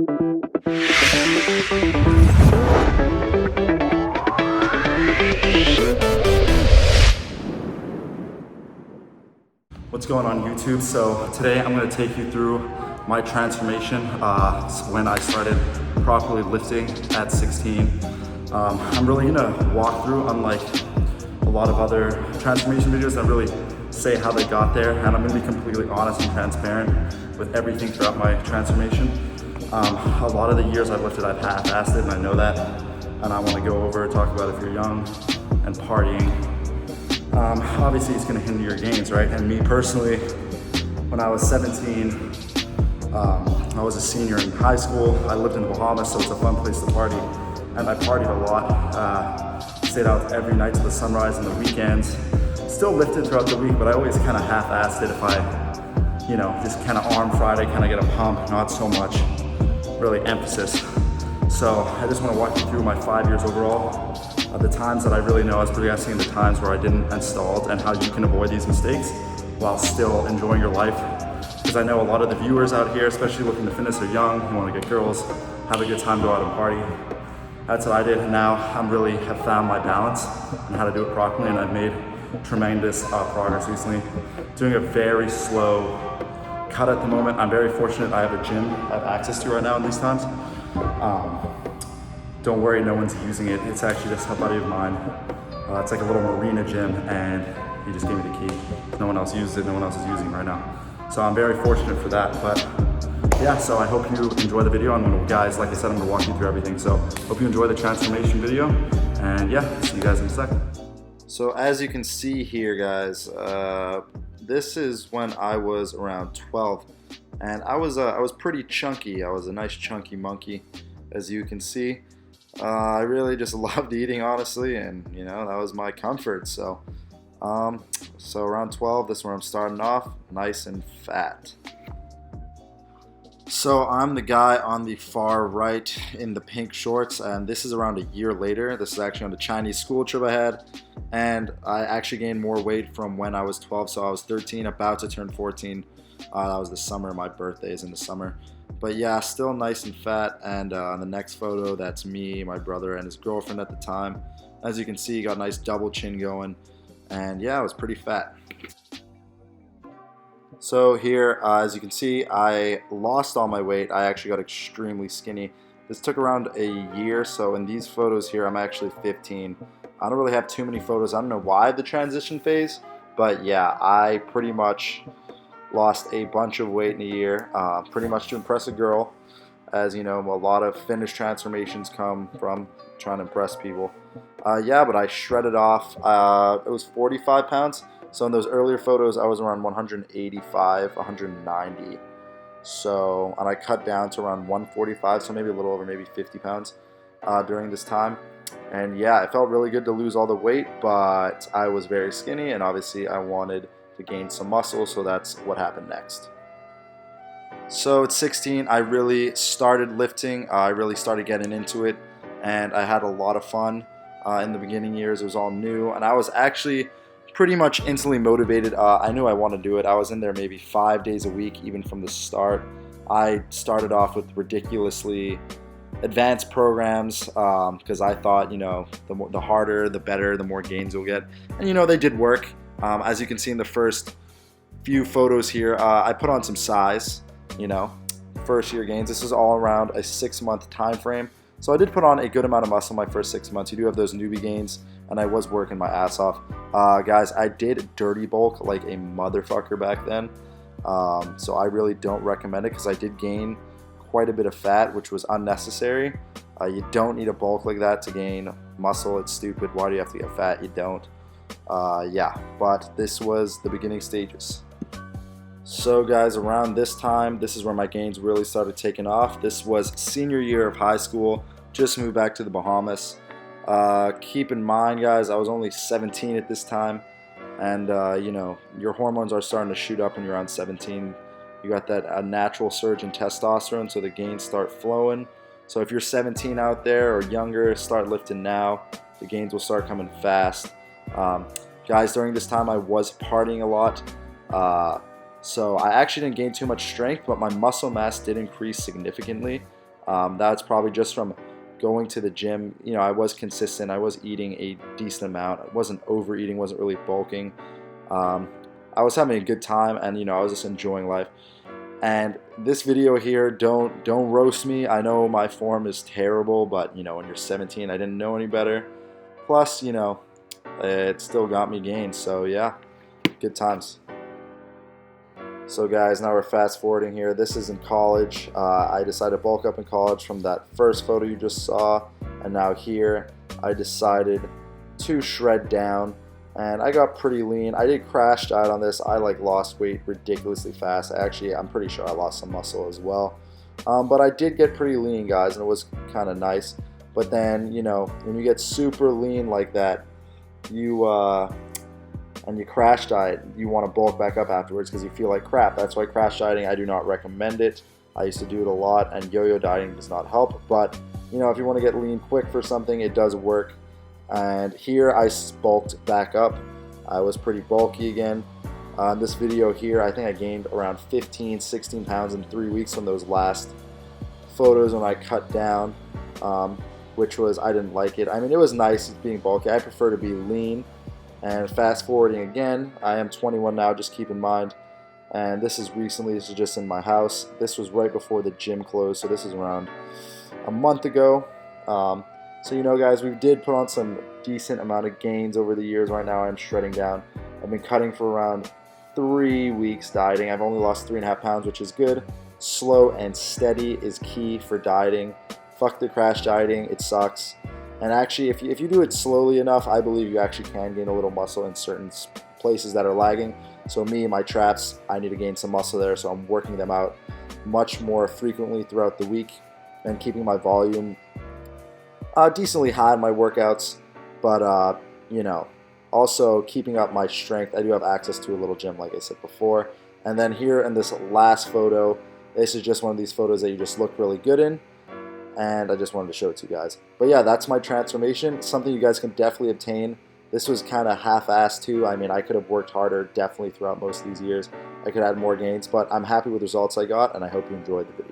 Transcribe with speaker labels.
Speaker 1: What's going on YouTube? So today I'm going to take you through my transformation when I started properly lifting at 16. I'm really going to walk through, unlike a lot of other transformation videos that really say how they got there, and I'm going to be completely honest and transparent with everything throughout my transformation. A lot of the years I've lifted, I've half-assed it, and I know that, and I want to go over, talk about if you're young and partying. Obviously it's going to hinder your gains, right? And me personally, when I was 17, I was a senior in high school. I lived in the Bahamas, so it's a fun place to party, and I partied a lot. Stayed out every night till the sunrise and the weekends. Still lifted throughout the week, but I always kind of half-assed it if I, just kind of arm Friday, kind of get a pump, not so much really emphasis. So I just want to walk you through my 5 years overall, the times that I really know I was progressing, the times where I didn't and stalled, and how you can avoid these mistakes while still enjoying your life. Because I know a lot of the viewers out here, especially looking to fitness, are young, you want to get girls, have a good time, go out and party. That's what I did, and now I'm really have found my balance and how to do it properly, and I've made tremendous progress recently. Doing a very slow cut at the moment. I'm very fortunate I have a gym I have access to right now in these times. Don't worry, no one's using it. It's actually just a buddy of mine. It's like a little marina gym, and he just gave me the key. No one else uses it, no one else is using it right now. So I'm very fortunate for that, but yeah, so I hope you enjoy the video. Guys, like I said, I'm gonna walk you through everything. So hope you enjoy the transformation video, and yeah, see you guys in a second. So as you can see here, guys, this is when I was around 12, and I was pretty chunky. I was a nice chunky monkey, as you can see. I really just loved eating, honestly, and that was my comfort. So so around 12, this is where I'm starting off, nice and fat. So I'm the guy on the far right in the pink shorts, and this is around a year later. This is actually on the Chinese school trip I had, and I actually gained more weight from when I was 12. So I was 13, about to turn 14. That was the summer. My birthday is in the summer. But yeah, still nice and fat. And on the next photo, that's me, my brother, and his girlfriend at the time. As you can see, he got a nice double chin going. And yeah, I was pretty fat. So here, as you can see, I lost all my weight. I actually got extremely skinny. This took around a year. So in these photos here, I'm actually 15. I don't really have too many photos. I don't know why the transition phase, but yeah, I pretty much lost a bunch of weight in a year, pretty much to impress a girl. As you know, a lot of fitness transformations come from trying to impress people. Yeah, but I shredded off. It was 45 pounds. So in those earlier photos, I was around 185, 190. So, and I cut down to around 145, so maybe a little over maybe 50 pounds during this time. And yeah, it felt really good to lose all the weight, but I was very skinny, and obviously I wanted to gain some muscle, so that's what happened next. So at 16, I really started lifting. I really started getting into it, and I had a lot of fun in the beginning years. It was all new, and I was actually pretty much instantly motivated. I knew I wanted to do it. I was in there maybe 5 days a week, even from the start. I started off with ridiculously advanced programs because I thought, the harder, the better, the more gains you'll get. And they did work. As you can see in the first few photos here, I put on some size, first year gains. This is all around a 6-month time frame. So I did put on a good amount of muscle my first 6 months. You do have those newbie gains, and I was working my ass off. Guys, I did dirty bulk like a motherfucker back then. So I really don't recommend it because I did gain quite a bit of fat, which was unnecessary. You don't need a bulk like that to gain muscle. It's stupid. Why do you have to get fat? You don't. Yeah, but this was the beginning stages. So guys, around this time, this is where my gains really started taking off. This was senior year of high school, just moved back to the Bahamas. Keep in mind, guys, I was only 17 at this time, and your hormones are starting to shoot up when you're around 17. You got that natural surge in testosterone, so the gains start flowing. So if you're 17 out there or younger, start lifting now. The gains will start coming fast. Guys, during this time I was partying a lot, so I actually didn't gain too much strength, but my muscle mass did increase significantly. That's probably just from going to the gym. You know, I was consistent. I was eating a decent amount. I wasn't overeating, wasn't really bulking. I was having a good time, and you know, I was just enjoying life. And this video here, don't roast me. I know my form is terrible, but you know, when you're 17, I didn't know any better. Plus, you know, it still got me gains. So yeah, good times. So guys, now we're fast forwarding here. This is in college. I decided to bulk up in college from that first photo you just saw, and now here I decided to shred down, and I got pretty lean. I did crash diet on this. I like lost weight ridiculously fast. Actually, I'm pretty sure I lost some muscle as well, but I did get pretty lean, guys, and it was kind of nice. But then, you know, when you get super lean like that, and you crash diet, you want to bulk back up afterwards because you feel like crap. That's why crash dieting, I do not recommend it. I used to do it a lot, and yo-yo dieting does not help. But you know, if you want to get lean quick for something, it does work. And here I bulked back up. I was pretty bulky again. This video here, I think I gained around 15, 16 pounds in 3 weeks from those last photos when I cut down, which was, I didn't like it. I mean, it was nice being bulky. I prefer to be lean. And fast forwarding again, I am 21 now, just keep in mind. And this is recently, this is just in my house. This was right before the gym closed, so this is around a month ago. So you know guys, we did put on some decent amount of gains over the years. Right now I'm shredding down. I've been cutting for around 3 weeks dieting. I've only lost 3.5 pounds, which is good. Slow and steady is key for dieting. Fuck the crash dieting, it sucks. And actually, if you do it slowly enough, I believe you actually can gain a little muscle in certain places that are lagging. So me, my traps, I need to gain some muscle there, so I'm working them out much more frequently throughout the week and keeping my volume decently high in my workouts. But, you know, also keeping up my strength. I do have access to a little gym, like I said before. And then here in this last photo, this is just one of these photos that you just look really good in. And I just wanted to show it to you guys. But yeah, that's my transformation. Something you guys can definitely obtain. This was kind of half-assed too. I mean, I could have worked harder definitely throughout most of these years. I could add more gains, but I'm happy with the results I got, and I hope you enjoyed the video.